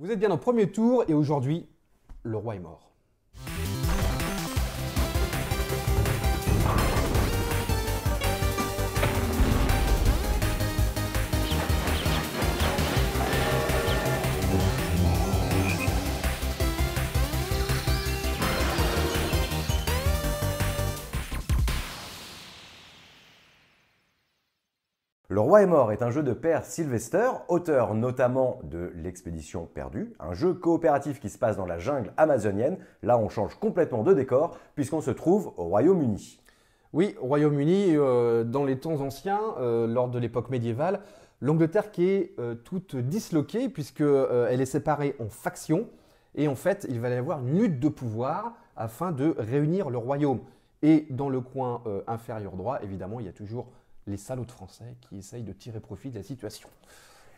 Vous êtes bien au premier tour et aujourd'hui, le roi est mort. Le roi est mort est un jeu de Per Sylvester, auteur notamment de L'expédition perdue, un jeu coopératif qui se passe dans la jungle amazonienne. Là, on change complètement de décor puisqu'on se trouve au Royaume-Uni. Oui, au Royaume-Uni, dans les temps anciens, lors de l'époque médiévale, l'Angleterre qui est toute disloquée puisqu'elle est séparée en factions. Et en fait, il va y avoir une lutte de pouvoir afin de réunir le royaume. Et dans le coin inférieur droit, évidemment, il y a toujours les salauds de Français qui essayent de tirer profit de la situation.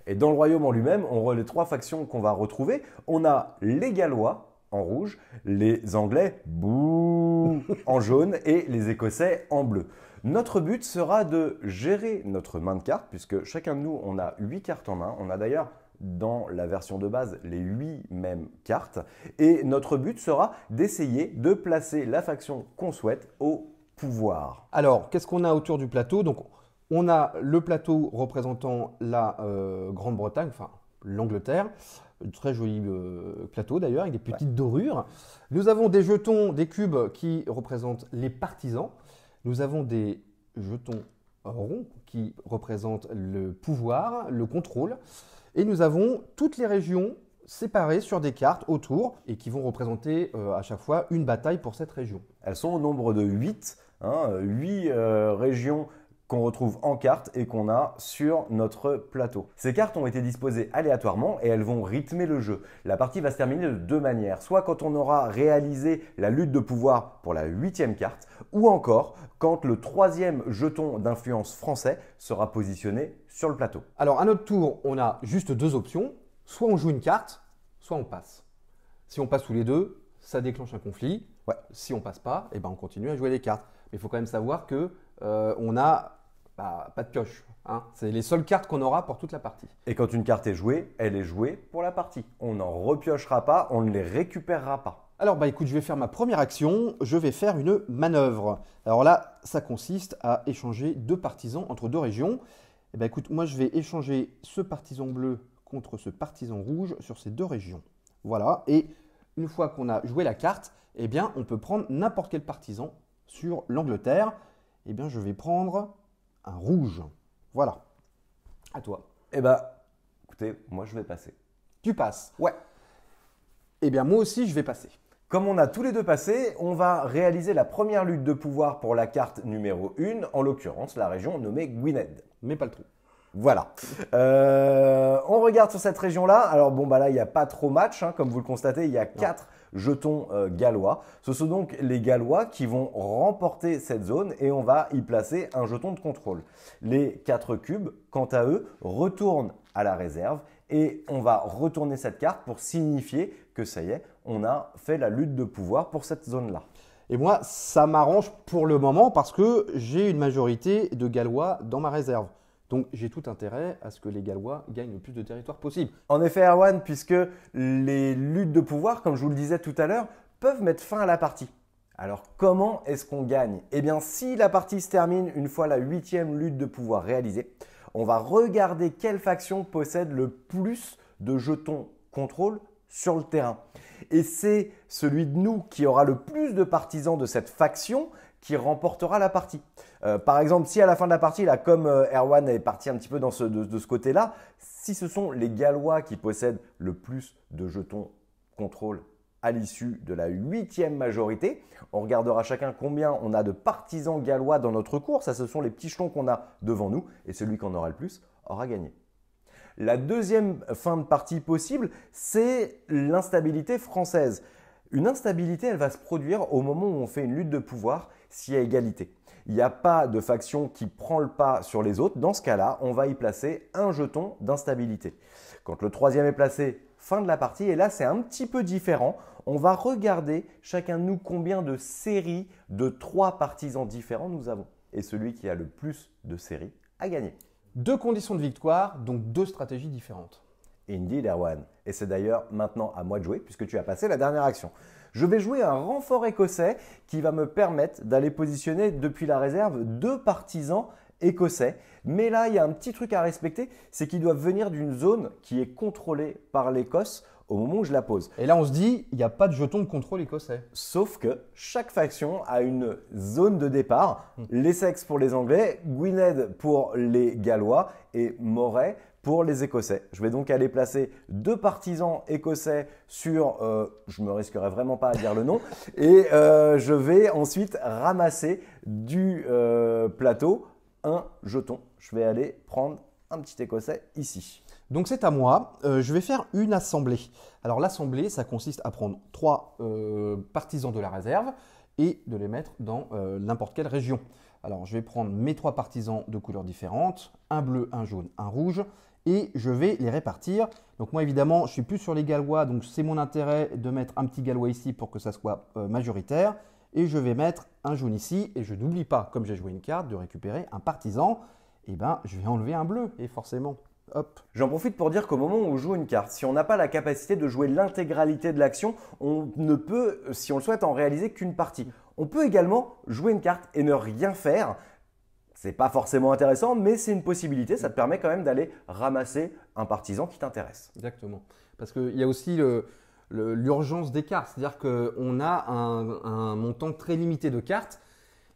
Et dans le royaume en lui-même, on voit les trois factions qu'on va retrouver. On a les Gallois en rouge, les Anglais bouh, en jaune et les Écossais en bleu. Notre but sera de gérer notre main de cartes, puisque chacun de nous, on a 8 cartes en main. On a d'ailleurs, dans la version de base, les 8 mêmes cartes. Et notre but sera d'essayer de placer la faction qu'on souhaite au pouvoir. Alors, qu'est-ce qu'on a autour du plateau? Donc, on a le plateau représentant la Grande-Bretagne, enfin l'Angleterre. Très joli plateau d'ailleurs, avec des petites dorures. Nous avons des jetons, des cubes qui représentent les partisans. Nous avons des jetons ronds qui représentent le pouvoir, le contrôle. Et nous avons toutes les régions séparées sur des cartes autour et qui vont représenter à chaque fois une bataille pour cette région. Elles sont au nombre de 8, 8 régions qu'on retrouve en carte et qu'on a sur notre plateau. Ces cartes ont été disposées aléatoirement et elles vont rythmer le jeu. La partie va se terminer de deux manières, soit quand on aura réalisé la lutte de pouvoir pour la 8e carte, ou encore quand le 3e jeton d'influence français sera positionné sur le plateau. Alors à notre tour, on a juste deux options, soit on joue une carte, soit on passe. Si on passe tous les deux, ça déclenche un conflit. Ouais. Si on passe pas, eh ben on continue à jouer les cartes. Mais il faut quand même savoir que on a pas de pioche. Hein. C'est les seules cartes qu'on aura pour toute la partie. Et quand une carte est jouée, elle est jouée pour la partie. On n'en repiochera pas, on ne les récupérera pas. Alors écoute, je vais faire ma première action, je vais faire une manœuvre. Alors là, ça consiste à échanger deux partisans entre deux régions. Eh ben écoute, moi je vais échanger ce partisan bleu contre ce partisan rouge sur ces deux régions. Voilà, et une fois qu'on a joué la carte, eh bien on peut prendre n'importe quel partisan sur l'Angleterre. Eh bien je vais prendre un rouge. Voilà. À toi. Eh ben, écoutez, moi je vais passer. Tu passes. Ouais. Eh bien moi aussi je vais passer. Comme on a tous les deux passé, on va réaliser la première lutte de pouvoir pour la carte numéro 1, en l'occurrence la région nommée Gwynedd. Mais pas le trou. Voilà. On regarde sur cette région-là. Alors bon, bah là, il n'y a pas trop match. Comme vous le constatez, il y a 4 jetons gallois. Ce sont donc les Gallois qui vont remporter cette zone et on va y placer un jeton de contrôle. Les 4 cubes, quant à eux, retournent à la réserve et on va retourner cette carte pour signifier que ça y est, on a fait la lutte de pouvoir pour cette zone-là. Et moi, ça m'arrange pour le moment parce que j'ai une majorité de Gallois dans ma réserve. Donc j'ai tout intérêt à ce que les Gallois gagnent le plus de territoire possible. En effet, Erwan, puisque les luttes de pouvoir, comme je vous le disais tout à l'heure, peuvent mettre fin à la partie. Alors comment est-ce qu'on gagne? Eh bien, si la partie se termine une fois la 8e lutte de pouvoir réalisée, on va regarder quelle faction possède le plus de jetons contrôle sur le terrain. Et c'est celui de nous qui aura le plus de partisans de cette faction qui remportera la partie. Par exemple, si à la fin de la partie, là, comme Erwan est parti un petit peu de ce côté-là, si ce sont les Gallois qui possèdent le plus de jetons contrôle à l'issue de la 8e majorité, on regardera chacun combien on a de partisans gallois dans notre cours. Ça, ce sont les petits jetons qu'on a devant nous et celui qui en aura le plus aura gagné. La deuxième fin de partie possible, c'est l'instabilité française. Une instabilité, elle va se produire au moment où on fait une lutte de pouvoir s'il y a égalité. Il n'y a pas de faction qui prend le pas sur les autres. Dans ce cas-là, on va y placer un jeton d'instabilité. Quand le 3e est placé, fin de la partie. Et là, c'est un petit peu différent. On va regarder chacun de nous combien de séries de 3 partisans différents nous avons. Et celui qui a le plus de séries a gagné. Deux conditions de victoire, donc deux stratégies différentes. Indeed, Erwan. Et c'est d'ailleurs maintenant à moi de jouer puisque tu as passé la dernière action. Je vais jouer un renfort écossais qui va me permettre d'aller positionner depuis la réserve 2 partisans écossais. Mais là, il y a un petit truc à respecter, c'est qu'ils doivent venir d'une zone qui est contrôlée par l'Écosse au moment où je la pose. Et là, on se dit, il n'y a pas de jeton de contrôle écossais. Sauf que chaque faction a une zone de départ. L'Essex pour les Anglais, Gwynedd pour les Gallois et Moray pour les Écossais. Je vais donc aller placer 2 partisans écossais sur, je me risquerai vraiment pas à dire le nom, et je vais ensuite ramasser du plateau un jeton. Je vais aller prendre un petit écossais ici. Donc c'est à moi. Je vais faire une assemblée. Alors l'assemblée, ça consiste à prendre 3 partisans de la réserve et de les mettre dans n'importe quelle région. Alors je vais prendre mes 3 partisans de couleurs différentes, un bleu, un jaune, un rouge, et je vais les répartir. Donc moi évidemment, je suis plus sur les Gallois, donc c'est mon intérêt de mettre un petit Gallois ici pour que ça soit majoritaire. Et je vais mettre un jaune ici, et je n'oublie pas, comme j'ai joué une carte, de récupérer un partisan. Et ben, je vais enlever un bleu, et forcément, hop. J'en profite pour dire qu'au moment où on joue une carte, si on n'a pas la capacité de jouer l'intégralité de l'action, on ne peut, si on le souhaite, en réaliser qu'une partie. On peut également jouer une carte et ne rien faire. C'est pas forcément intéressant, mais c'est une possibilité. Ça te permet quand même d'aller ramasser un partisan qui t'intéresse. Exactement. Parce qu'il y a aussi l'urgence des cartes. C'est-à-dire qu'on a un montant très limité de cartes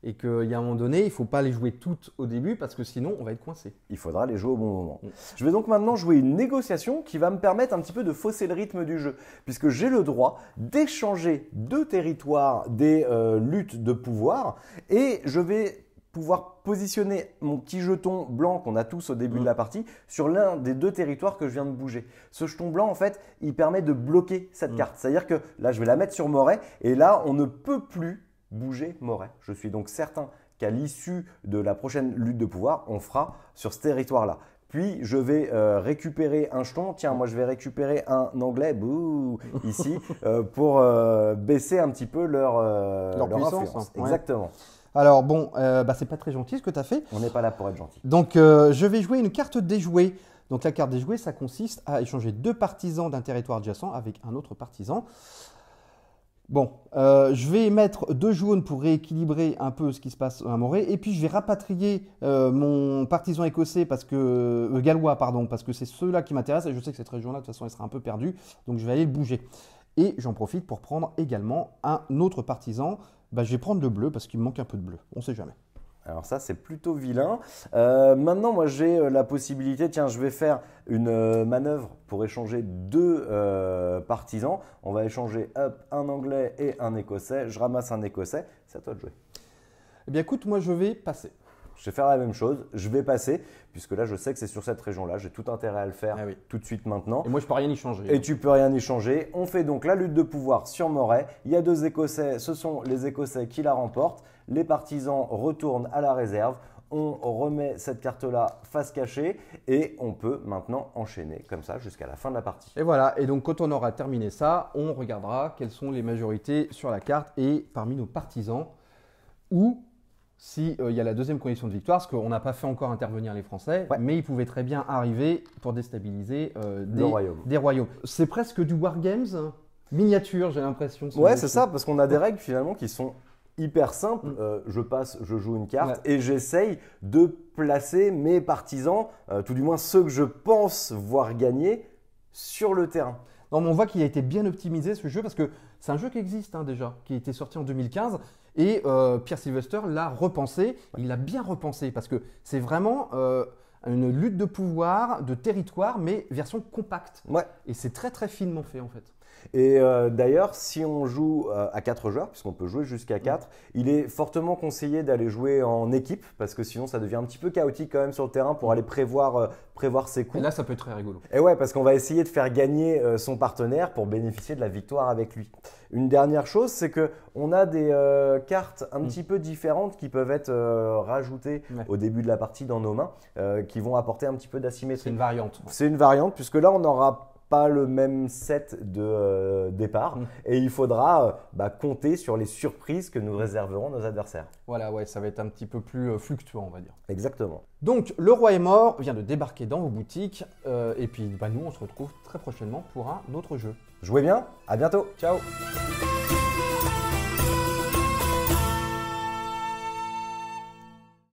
et qu'il y a un moment donné, il ne faut pas les jouer toutes au début parce que sinon, on va être coincé. Il faudra les jouer au bon moment. Je vais donc maintenant jouer une négociation qui va me permettre un petit peu de fausser le rythme du jeu puisque j'ai le droit d'échanger 2 territoires des luttes de pouvoir et je vais pouvoir positionner mon petit jeton blanc qu'on a tous au début de la partie sur l'un des 2 territoires que je viens de bouger. Ce jeton blanc, en fait, il permet de bloquer cette carte. C'est-à-dire que là, je vais la mettre sur Moray et là, on ne peut plus bouger Moray. Je suis donc certain qu'à l'issue de la prochaine lutte de pouvoir, on fera sur ce territoire-là. Puis, je vais récupérer un jeton. Tiens, moi, je vais récupérer un anglais, bouh, ici, pour baisser un petit peu leur puissance. influence. Ouais. Exactement. Alors bon, c'est pas très gentil ce que tu as fait. On n'est pas là pour être gentil. Donc je vais jouer une carte déjouée. Donc la carte déjouée, ça consiste à échanger 2 partisans d'un territoire adjacent avec un autre partisan. Bon, je vais mettre 2 jaunes pour rééquilibrer un peu ce qui se passe à Moray. Et puis je vais rapatrier mon partisan écossais, gallois, parce que c'est ceux-là qui m'intéressent. Et je sais que cette région-là, de toute façon, elle sera un peu perdue. Donc je vais aller le bouger. Et j'en profite pour prendre également un autre partisan. Je vais prendre le bleu parce qu'il me manque un peu de bleu. On ne sait jamais. Alors ça, c'est plutôt vilain. Maintenant, moi, j'ai la possibilité, tiens, je vais faire une manœuvre pour échanger 2 partisans. On va échanger un Anglais et un Écossais. Je ramasse un Écossais. C'est à toi de jouer. Eh bien, écoute, moi, je vais passer. Je vais faire la même chose, je vais passer, puisque là je sais que c'est sur cette région-là, j'ai tout intérêt à le faire tout de suite maintenant. Et moi je peux rien y changer. Et tu peux rien y changer. On fait donc la lutte de pouvoir sur Moray. Il y a 2 Écossais, ce sont les Écossais qui la remportent. Les partisans retournent à la réserve. On remet cette carte-là face cachée et on peut maintenant enchaîner comme ça jusqu'à la fin de la partie. Et voilà, et donc quand on aura terminé ça, on regardera quelles sont les majorités sur la carte et parmi nos partisans ou s'il y a la deuxième condition de victoire, parce qu'on n'a pas fait encore intervenir les Français, mais ils pouvaient très bien arriver pour déstabiliser des royaumes. C'est presque du Wargames miniature, j'ai l'impression. Ouais, c'est ça, parce qu'on a des règles finalement qui sont hyper simples. Je passe, je joue une carte et j'essaye de placer mes partisans, tout du moins ceux que je pense voir gagner, sur le terrain. Non, mais on voit qu'il a été bien optimisé ce jeu parce que c'est un jeu qui existe déjà, qui a été sorti en 2015 et Pierre Sylvester l'a repensé, il l'a bien repensé parce que c'est vraiment une lutte de pouvoir, de territoire, mais version compacte. Et c'est très très finement fait en fait. Et d'ailleurs, si on joue à 4 joueurs, puisqu'on peut jouer jusqu'à 4, il est fortement conseillé d'aller jouer en équipe parce que sinon ça devient un petit peu chaotique quand même sur le terrain pour aller prévoir ses coups. Et là, ça peut être très rigolo. Et ouais, parce qu'on va essayer de faire gagner son partenaire pour bénéficier de la victoire avec lui. Une dernière chose, c'est qu'on a des cartes un petit peu différentes qui peuvent être rajoutées au début de la partie dans nos mains, qui vont apporter un petit peu d'asymétrie. C'est une variante. C'est une variante, puisque là, on aura pas le même set de départ et il faudra compter sur les surprises que nous réserveront nos adversaires. Voilà, ouais, ça va être un petit peu plus fluctuant, on va dire. Exactement. Donc, Le Roi est mort vient de débarquer dans vos boutiques. Et puis, nous, on se retrouve très prochainement pour un autre jeu. Jouez bien, à bientôt. Ciao!